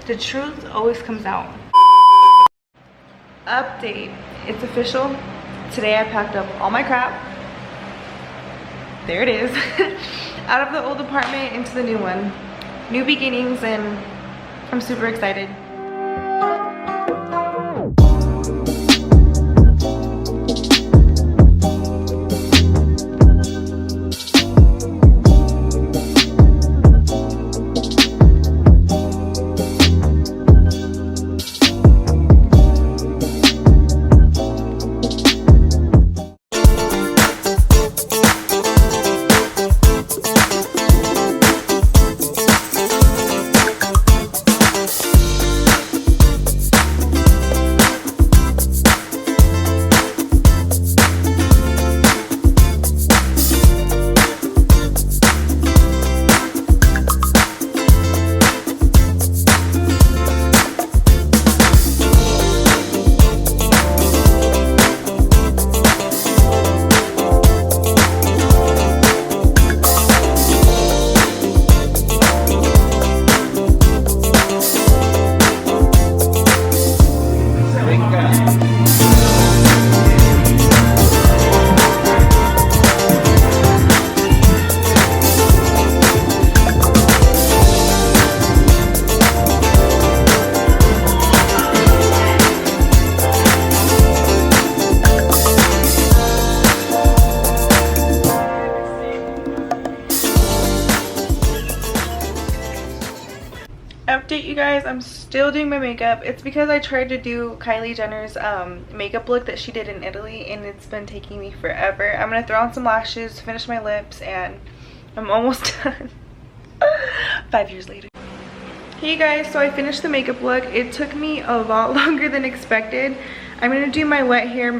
The truth always comes out. Update. It's official. Today I packed up all my crap. There it is. Out of the old apartment into the new one. New beginnings, and I'm super excited. Update, you guys, I'm still doing my makeup. It's because I tried to do Kylie Jenner's makeup look that she did in Italy, and it's been taking me forever. I'm gonna throw on some lashes, finish my lips, and I'm almost done. 5 years later. Hey you guys, so I finished the makeup look. It took me a lot longer than expected. I'm gonna do my wet hair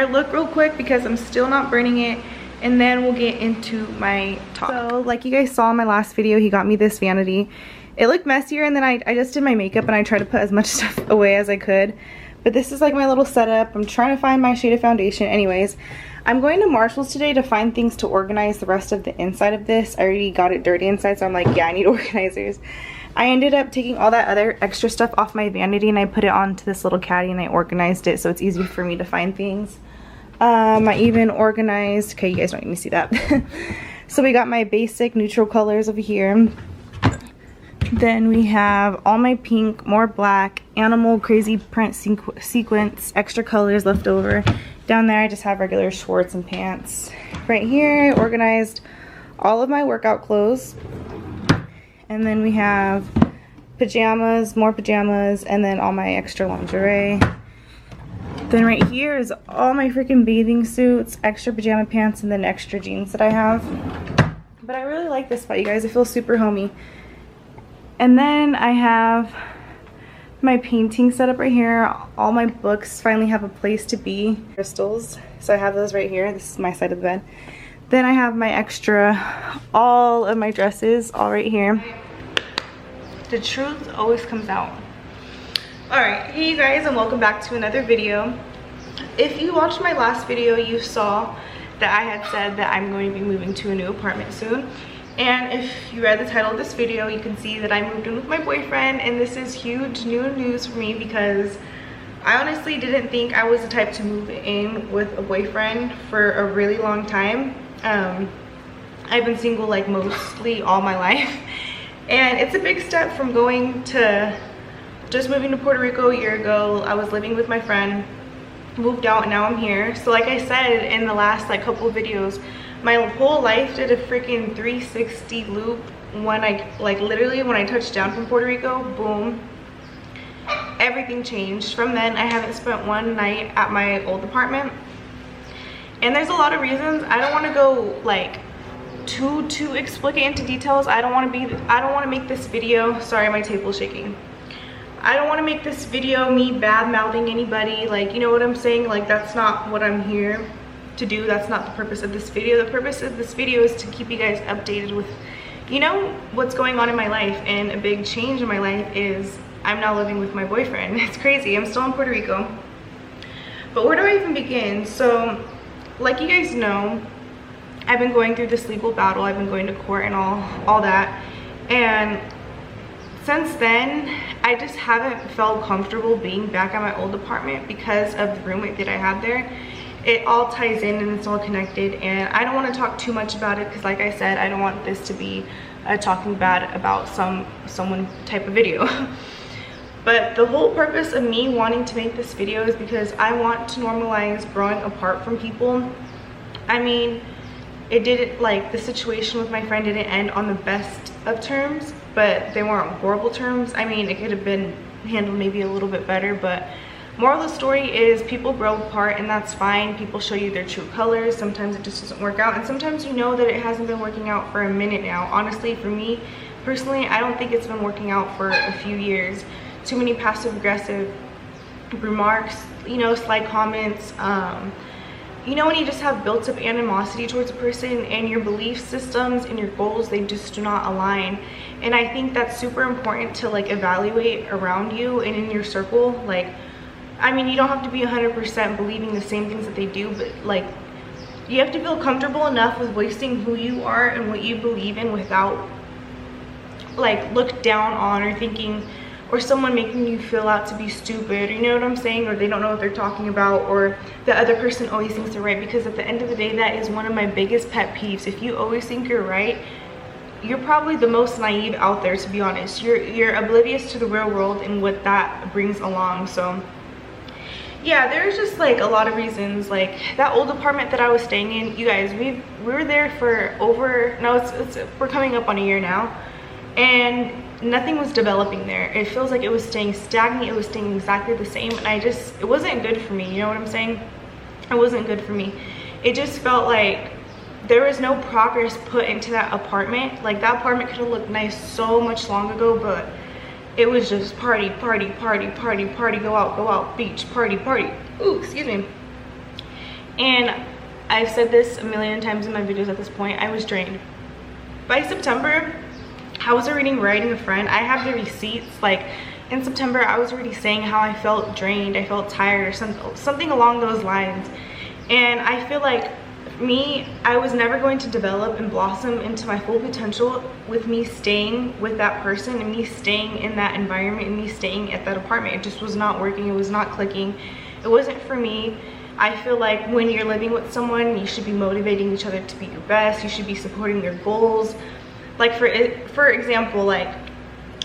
look real quick because I'm still not burning it, and then we'll get into my top. So like you guys saw in my last video, he got me this vanity. It looked messier, and then I just did my makeup and I tried to put as much stuff away as I could. But this is like my little setup. I'm trying to find my shade of foundation. Anyways, I'm going to Marshall's today to find things to organize the rest of the inside of this. I already got it dirty inside, so I'm like, yeah, I need organizers. I ended up taking all that other extra stuff off my vanity and I put it onto this little caddy and I organized it so it's easy for me to find things. I even organized, okay, you guys don't need to see that. So we got my basic neutral colors over here. Then we have all my pink, more black, animal, crazy print sequence, extra colors left over. Down there I just have regular shorts and pants. Right here I organized all of my workout clothes. And then we have pajamas, more pajamas, and then all my extra lingerie. Then right here is all my freaking bathing suits, extra pajama pants, and then extra jeans that I have. But I really like this spot, you guys. I feel super homey. And then I have my painting set up right here. All my books finally have a place to be. Crystals. So I have those right here. This is my side of the bed. Then I have my extra, all of my dresses, all right here. The truth always comes out. Alright, hey you guys, and welcome back to another video. If you watched my last video, you saw that I had said that I'm going to be moving to a new apartment soon. And if you read the title of this video, you can see that I moved in with my boyfriend, and this is huge new news for me because I honestly didn't think I was the type to move in with a boyfriend for a really long time. I've been single like mostly all my life, and it's a big step from going to just moving to Puerto Rico a year ago. I was living with my friend, moved out, and now I'm here. So like I said in the last like couple of videos, my whole life did a freaking 360 loop when I literally when I touched down from Puerto Rico, boom, everything changed. From then I haven't spent one night at my old apartment, and there's a lot of reasons. I don't want to go like too explicit into details. I don't want to make this video, sorry my table's shaking, I don't want to make this video me bad mouthing anybody, like, you know what I'm saying? Like, that's not what I'm here to do. That's not the purpose of this video. The purpose of this video is to keep you guys updated with, you know, what's going on in my life. And a big change in my life is I'm now living with my boyfriend. It's crazy. I'm still in Puerto Rico, but where do I even begin? So like you guys know, I've been going through this legal battle. I've been going to court and all that, and since then, I just haven't felt comfortable being back at my old apartment because of the roommate that I had there. It all ties in and it's all connected, and I don't want to talk too much about it because, like I said, I don't want this to be a talking bad about someone type of video. But the whole purpose of me wanting to make this video is because I want to normalize growing apart from people. I mean, it didn't, like, the situation with my friend didn't end on the best of terms, but they weren't horrible terms. I mean, it could have been handled maybe a little bit better, but moral of the story is people grow apart, and that's fine. People show you their true colors. Sometimes it just doesn't work out, and sometimes you know that it hasn't been working out for a minute now. Honestly, for me personally, I don't think it's been working out for a few years. Too many passive aggressive remarks, you know, slight comments, you know, when you just have built up animosity towards a person and your belief systems and your goals, they just do not align. And I think that's super important to, like, evaluate around you and in your circle. Like, I mean, you don't have to be 100% believing the same things that they do, but, like, you have to feel comfortable enough with voicing who you are and what you believe in without, like, looked down on or thinking, or someone making you feel out to be stupid, you know what I'm saying, or they don't know what they're talking about, or the other person always thinks they're right. Because at the end of the day, that is one of my biggest pet peeves. If you always think you're right, you're probably the most naive out there, to be honest. You're oblivious to the real world and what that brings along. So yeah, there's just, like, a lot of reasons. Like, that old apartment that I was staying in, you guys, we were there for over, no, we're coming up on a year now, and nothing was developing there. It feels like it was staying stagnant. It was staying exactly the same, and it wasn't good for me, you know what I'm saying? It wasn't good for me. It just felt like there was no progress put into that apartment. Like, that apartment could have looked nice so much long ago, but it was just party, party, party, party, party, go out, beach, party, party. Ooh, excuse me. And I've said this a million times in my videos at this point, I was drained. By September, I was already writing a friend. I have the receipts. Like, in September, I was already saying how I felt drained, I felt tired, or something along those lines. And I feel like me, I was never going to develop and blossom into my full potential with me staying with that person and me staying in that environment and me staying at that apartment. It just was not working. It was not clicking. It wasn't for me. I feel like when you're living with someone, you should be motivating each other to be your best. You should be supporting their goals. Like, for example, like,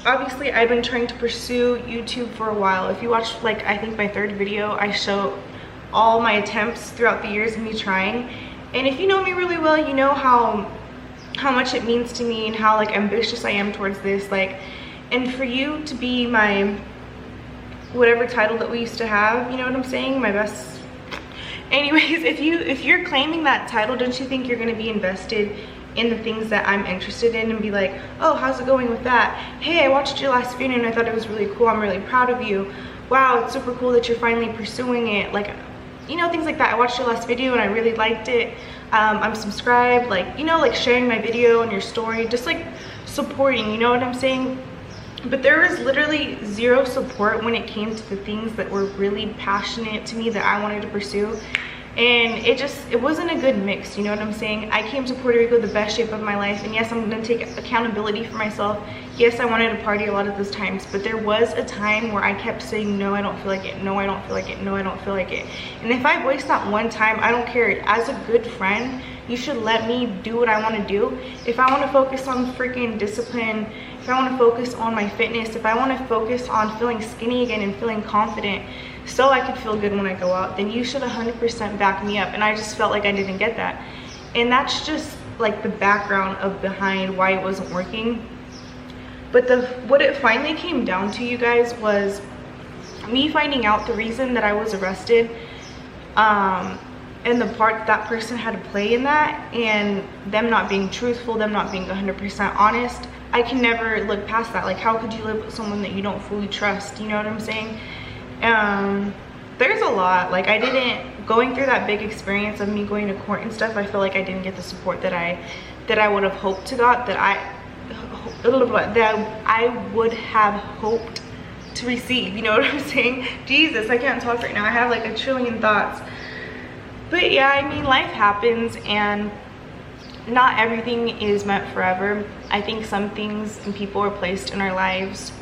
obviously I've been trying to pursue YouTube for a while. If you watch, like, I think my 3rd video, I show all my attempts throughout the years of me trying. And if you know me really well, you know how much it means to me and how, like, ambitious I am towards this. Like, and for you to be my whatever title that we used to have, you know what I'm saying, my best. Anyways, if you're claiming that title, don't you think you're going to be invested in the things that I'm interested in and be like, oh, how's it going with that? Hey, I watched your last video and I thought it was really cool. I'm really proud of you. Wow, it's super cool that you're finally pursuing it. Like, you know, things like that. I watched your last video and I really liked it. I'm subscribed. Like, you know, like sharing my video on your story, just like supporting, you know what I'm saying? But there was literally zero support when it came to the things that were really passionate to me that I wanted to pursue. And it wasn't a good mix, you know what I'm saying? I came to Puerto Rico the best shape of my life, and yes, I'm gonna take accountability for myself. Yes, I wanted to party a lot of those times, but there was a time where I kept saying, no, I don't feel like it, no, I don't feel like it, no, I don't feel like it. And if I voice that one time, I don't care. As a good friend, you should let me do what I wanna do. If I wanna focus on freaking discipline, if I wanna focus on my fitness, if I wanna focus on feeling skinny again and feeling confident, so I could feel good when I go out, then you should 100% back me up. And I just felt like I didn't get that. And that's just like the background of behind why it wasn't working. But what it finally came down to, you guys, was me finding out the reason that I was arrested, and the part that person had to play in that, and them not being truthful, them not being 100% honest. I can never look past that. Like, how could you live with someone that you don't fully trust? You know what I'm saying? There's a lot. Like, going through that big experience of me going to court and stuff, I feel like I didn't get the support that I would have hoped to got, that I would have hoped to receive, you know what I'm saying? Jesus, I can't talk right now. I have like a trillion thoughts. But yeah, I mean, life happens and not everything is meant forever. I think some things and people are placed in our lives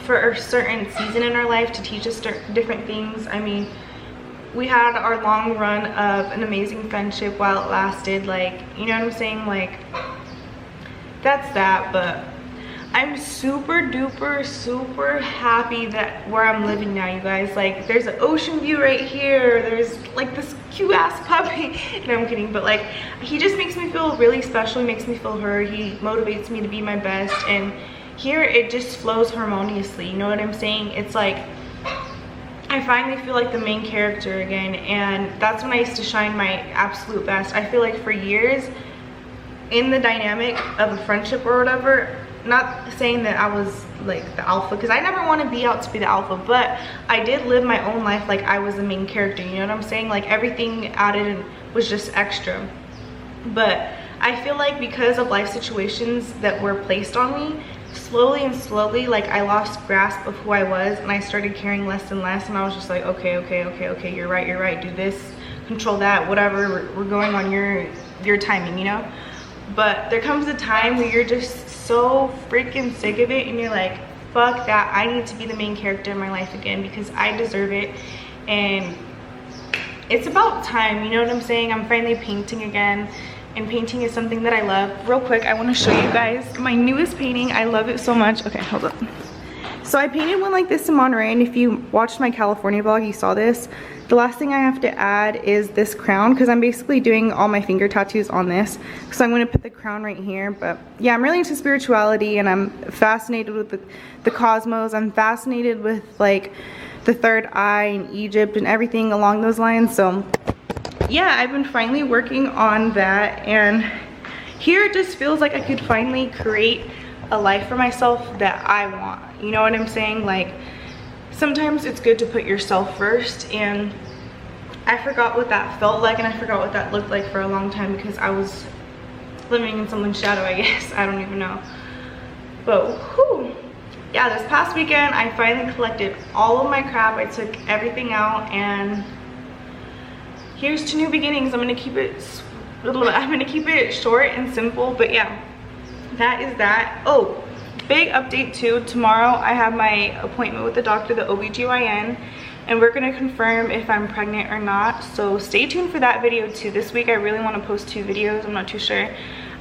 for a certain season in our life to teach us different things. I mean, we had our long run of an amazing friendship while it lasted, like, you know what I'm saying, like, that's that. But I'm super duper super happy that where I'm living now, you guys. Like, there's an ocean view right here, there's like this cute ass puppy. No, I'm kidding, but like, he just makes me feel really special. He makes me feel heard. He motivates me to be my best, and here it just flows harmoniously, you know what I'm saying? It's like I finally feel like the main character again, and that's when I used to shine my absolute best. I feel like for years in the dynamic of a friendship or whatever, not saying that I was like the alpha, because I never want to be out to be the alpha, but I did live my own life like I was the main character, you know what I'm saying? Like, everything added was just extra. But I feel like because of life situations that were placed on me, slowly and slowly, like, I lost grasp of who I was, and I started caring less and less, and I was just like, okay, you're right, do this, control that, whatever, we're going on your timing, you know? But there comes a time where you're just so freaking sick of it, and you're like, fuck that, I need to be the main character in my life again, because I deserve it, and it's about time, you know what I'm saying? I'm finally painting again, and painting is something that I love. Real quick, I want to show you guys my newest painting. I love it so much. Okay, hold up. So I painted one like this in Monterey, and if you watched my California vlog, you saw this. The last thing I have to add is this crown, because I'm basically doing all my finger tattoos on this. So I'm going to put the crown right here. But yeah, I'm really into spirituality, and I'm fascinated with the cosmos. I'm fascinated with like the third eye and Egypt and everything along those lines. So yeah, I've been finally working on that, and here it just feels like I could finally create a life for myself that I want. You know what I'm saying? Like, sometimes it's good to put yourself first, and I forgot what that felt like, and I forgot what that looked like for a long time, because I was living in someone's shadow, I guess. I don't even know. But whew, yeah, this past weekend I finally collected all of my crap. I took everything out, and here's to new beginnings. I'm gonna keep it short and simple, but yeah, that is that. Oh, big update too. Tomorrow I have my appointment with the doctor, the OBGYN, and we're gonna confirm if I'm pregnant or not. So stay tuned for that video too. This week I really want to post 2 videos. I'm not too sure.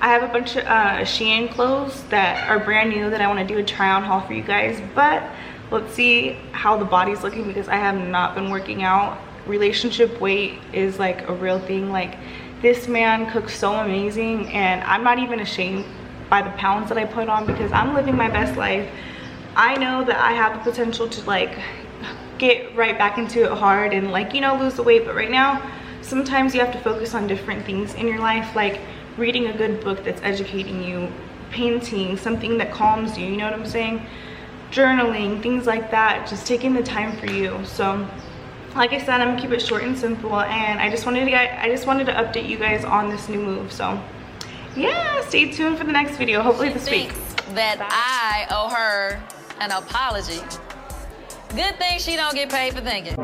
I have a bunch of Shein clothes that are brand new that I want to do a try on haul for you guys, but let's see how the body's looking, because I have not been working out. Relationship weight is like a real thing. Like, this man cooks so amazing, and I'm not even ashamed by the pounds that I put on, because I'm living my best life. I know that I have the potential to like get right back into it hard and, like, you know, lose the weight, but right now sometimes you have to focus on different things in your life, like reading a good book that's educating you, painting, something that calms you, you know what I'm saying, journaling, things like that, just taking the time for you. So like I said, I'm gonna keep it short and simple, and I just wanted to update you guys on this new move. So yeah, stay tuned for the next video, hopefully this week. That I owe her an apology. Good thing she don't get paid for thinking.